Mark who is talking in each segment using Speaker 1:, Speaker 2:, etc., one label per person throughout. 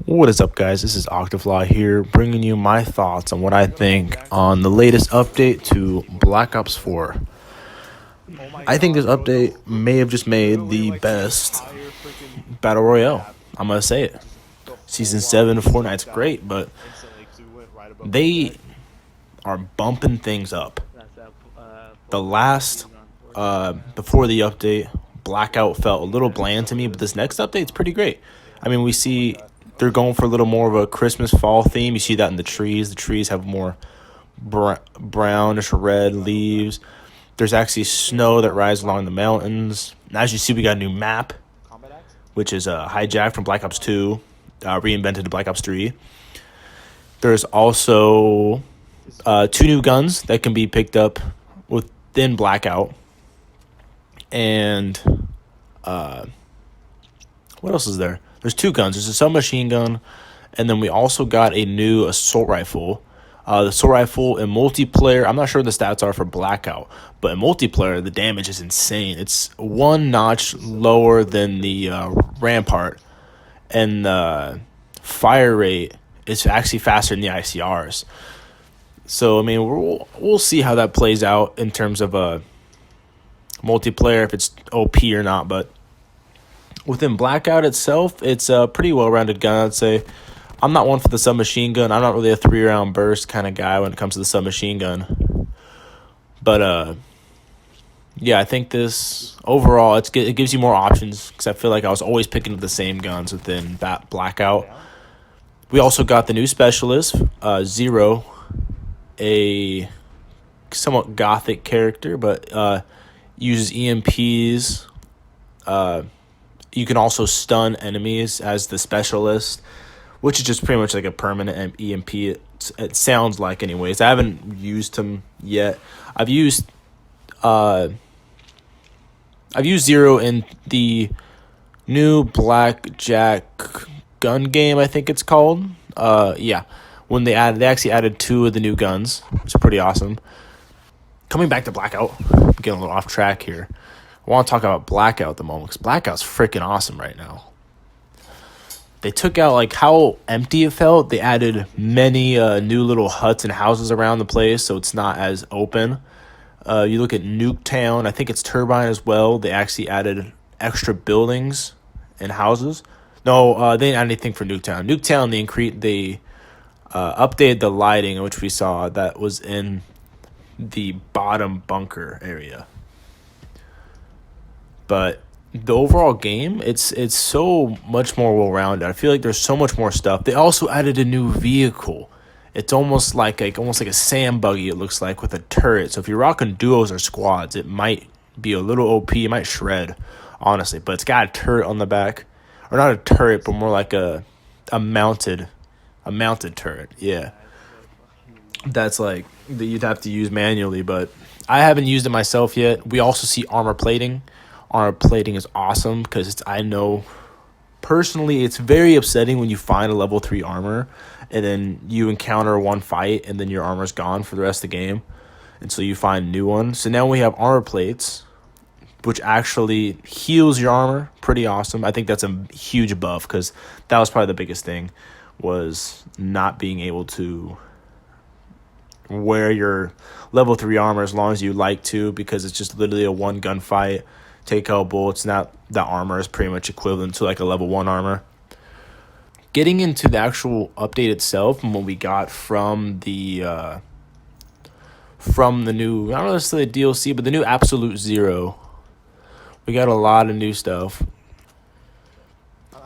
Speaker 1: What is up, guys? This is Octafly here, bringing you my thoughts on what I think on the latest update to Black Ops 4. I think this update may have just made the best Battle Royale. I'm going to say it. Season 7 of Fortnite's great, but they are bumping things up. The last, before the update, Blackout felt a little bland to me, but this next update's pretty great. I mean, we see they're going for a little more of a Christmas fall theme. You see that in the trees. The trees have more brownish red leaves. There's actually snow that rises along the mountains. And as you see, we got a new map, which is hijacked from Black Ops 2, reinvented to Black Ops 3. There's also 2 new guns that can be picked up within Blackout. And what else is there? There's 2 guns. There's a submachine gun, and then we also got a new assault rifle. The assault rifle in multiplayer, I'm not sure what the stats are for Blackout, but in multiplayer, the damage is insane. It's 1 notch lower than the Rampart, and the fire rate is actually faster than the ICRs. So, I mean, we'll see how that plays out in terms of multiplayer, if it's OP or not, but within Blackout itself, it's a pretty well-rounded gun, I'd say. I'm not one for the submachine gun. I'm not really a 3-round burst kind of guy when it comes to the submachine gun. But, yeah, I think this, overall, it gives you more options, because I feel like I was always picking up the same guns within that Blackout. We also got the new specialist, Zero, a somewhat gothic character, but uses EMPs. You can also stun enemies as the specialist, which is just pretty much like a permanent EMP. It sounds like, anyways. I haven't used him yet. I've used Zero in the new Blackjack gun game, I think it's called. Yeah, when they actually added 2 of the new guns, which is pretty awesome. Coming back to Blackout, I'm getting a little off track here. I want to talk about Blackout at the moment, because Blackout's freaking awesome right now. They took out, like, how empty it felt. They added many new little huts and houses around the place, so it's not as open. You look at Nuketown, I think it's Turbine as well. They actually added extra buildings and houses. No, they didn't add anything for Nuketown. Nuketown, they updated the lighting, which we saw that was in the bottom bunker area. But the overall game, it's so much more well-rounded. I feel like there's so much more stuff. They also added a new vehicle. It's almost like a sand buggy, it looks like, with a turret. So if you're rocking duos or squads, it might be a little OP. It might shred, honestly. But it's got a turret on the back. Or not a turret, but more like a mounted turret. Yeah. That's like that you'd have to use manually, but I haven't used it myself yet. We also see armor plating. Armor plating is awesome, because I know personally it's very upsetting when you find a level 3 armor and then you encounter one fight and then your armor's gone for the rest of the game, and so you find a new one. So now we have armor plates, which actually heals your armor. Pretty awesome. I think that's a huge buff, because that was probably the biggest thing, was not being able to wear your level 3 armor as long as you like to, because it's just literally a 1 gun fight. Take out bullets. Now that armor is pretty much equivalent to like a level 1 armor. Getting into the actual update itself and what we got from the new, I don't know necessarily DLC, but the new Absolute Zero. We got a lot of new stuff.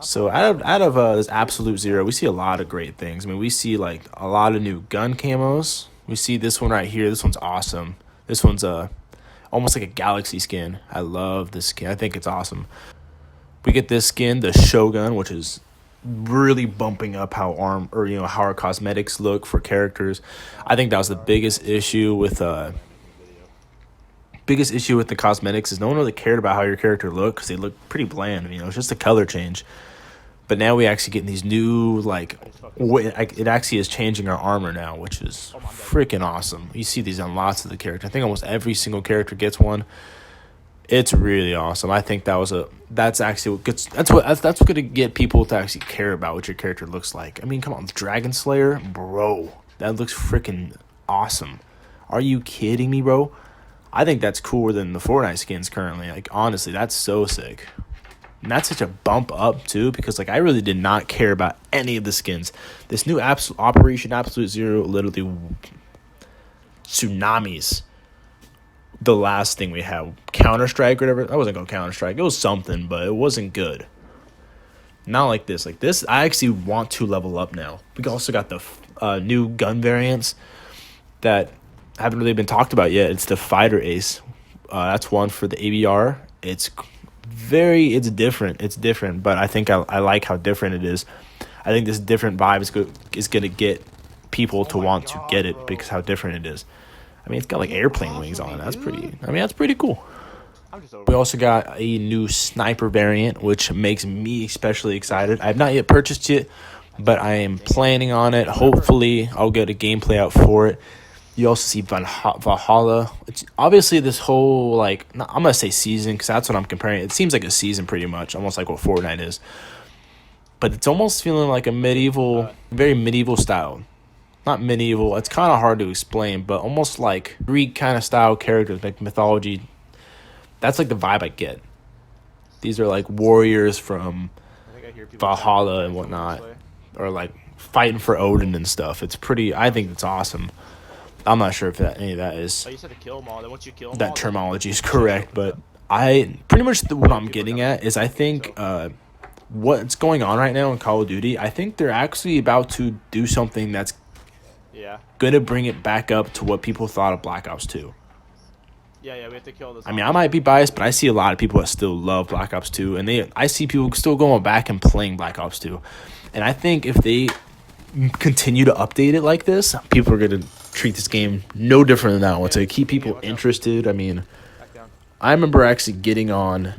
Speaker 1: So out of this Absolute Zero, we see a lot of great things. I mean, we see like a lot of new gun camos. We see this one right here. This one's awesome. This one's almost like a galaxy skin. I love this skin. I think it's awesome. We get this skin, the Shogun, which is really bumping up how how our cosmetics look for characters. I think that was the biggest issue with the cosmetics, is no one really cared about how your character looked, because they look pretty bland. It's just a color change. But now we actually get these new, like, it actually is changing our armor now, which is freaking awesome. You see these on lots of the characters. I think almost every single character gets one. It's really awesome. I think that's actually what gets that's what gonna get people to actually care about what your character looks like. I mean, come on, Dragon Slayer, bro, that looks freaking awesome. Are you kidding me, bro? I think that's cooler than the Fortnite skins currently. Like, honestly, that's so sick. And that's such a bump up too, because like I really did not care about any of the skins. This new Operation Absolute Zero literally tsunamis the last thing we had. Counter-Strike or whatever. I wasn't going Counter-Strike. It was something, but it wasn't good. Not like this. Like this, I actually want to level up now. We also got the new gun variants that haven't really been talked about yet. It's the Fighter Ace. That's one for the ABR. It's different. It's different, but I think I like how different it is. I think this different vibe is going to get people to want to get it because how different it is. I mean, it's got like airplane wings on it. That's pretty cool. We also got a new sniper variant, which makes me especially excited. I have not yet purchased it, but I am planning on it. Hopefully, I'll get a gameplay out for it. You also see Valhalla. It's obviously this whole, like, I'm going to say season because that's what I'm comparing. It seems like a season pretty much, almost like what Fortnite is. But it's almost feeling like a very medieval style. Not medieval, it's kind of hard to explain, but almost like Greek kind of style characters, like mythology. That's like the vibe I get. These are like warriors from Valhalla and whatnot, or like fighting for Odin and stuff. I think it's awesome. I'm not sure if any of that is, that terminology is correct, but I pretty much what I'm getting at is I think what's going on right now in Call of Duty, I think they're actually about to do something that's going to bring it back up to what people thought of Black Ops 2.
Speaker 2: We have to kill this.
Speaker 1: I mean, I might be biased, but I see a lot of people that still love Black Ops 2, and I see people still going back and playing Black Ops 2. And I think if they continue to update it like this, people are going to treat this game no different than that one. To keep people interested, I mean, I remember actually getting on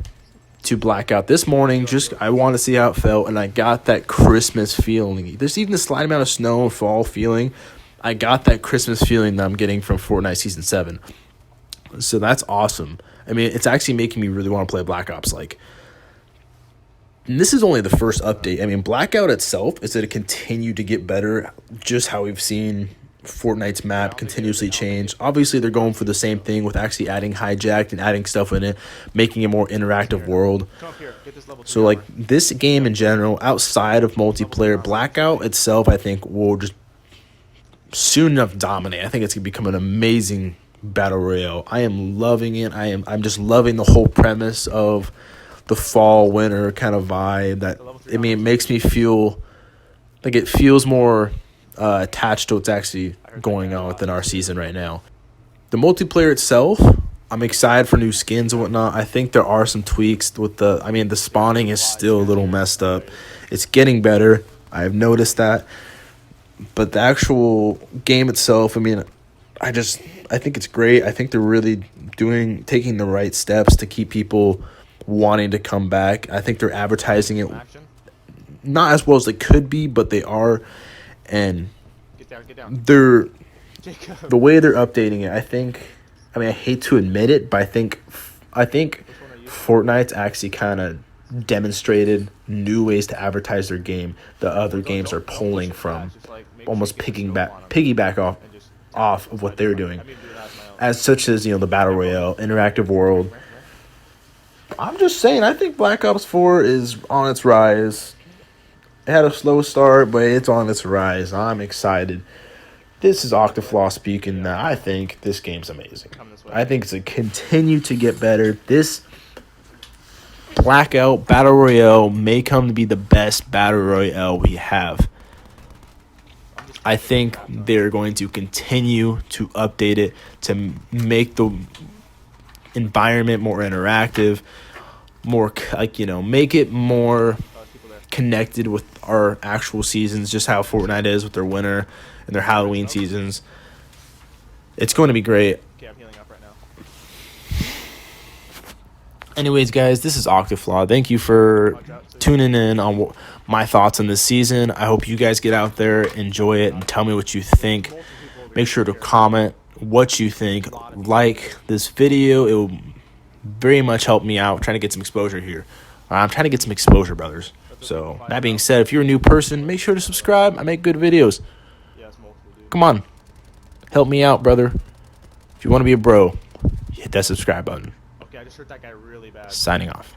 Speaker 1: to Blackout this morning. I want to see how it felt, and I got that Christmas feeling. There's even a slight amount of snow and fall feeling. I got that Christmas feeling that I'm getting from Fortnite Season 7. So that's awesome. I mean, it's actually making me really want to play Black Ops. Like, and this is only the first update. I mean, Blackout itself is going to continue to get better, just how we've seen Fortnite's map continuously change. Obviously, they're going for the same thing with actually adding hijacked and adding stuff in it, making a more interactive world. So, like, this game in general, outside of multiplayer, Blackout itself, I think, will just soon enough dominate. I think it's going to become an amazing battle royale. I am loving it. I'm just loving the whole premise of the fall winter kind of vibe. That, I mean, it makes me feel like it feels more attached to what's actually going on within our season right now. The multiplayer itself, I'm excited for new skins and whatnot. I think there are some tweaks with the spawning is still a little messed up. It's getting better. I've noticed that. But the actual game itself, I mean, I think it's great. I think they're really taking the right steps to keep people wanting to come back. I think they're advertising it not as well as they could be, but they are. And the way they're updating it, I hate to admit it, but I think Fortnite's actually kind of demonstrated new ways to advertise their game that other games are pulling from, almost piggyback off of what they're doing, as such as the Battle Royale, interactive world. I'm just saying, I think Black Ops 4 is on its rise. It had a slow start, but it's on its rise. I'm excited. This is Octaflaw speaking. I think this game's amazing. I think it's going to continue to get better. This Blackout Battle Royale may come to be the best Battle Royale we have. I think they're going to continue to update it to make the environment more interactive, make it more connected with our actual seasons, just how Fortnite is with their winter and their Halloween seasons. It's going to be great.
Speaker 2: Okay, I'm healing up right now.
Speaker 1: Anyways, guys, this is Octaflaw. Thank you for tuning in on my thoughts on this season. I hope you guys get out there, enjoy it, and tell me what you think. Make sure to comment what you think. Like this video. It will very much help me out trying to get some exposure here. I'm trying to get some exposure, brothers. So that being said, if you're a new person, make sure to subscribe. I make good videos.
Speaker 2: Yeah, it's multiple, dude.
Speaker 1: Come on, help me out, brother. If you want to be a bro, hit that subscribe button.
Speaker 2: Okay, I just hurt that guy really bad.
Speaker 1: Signing off.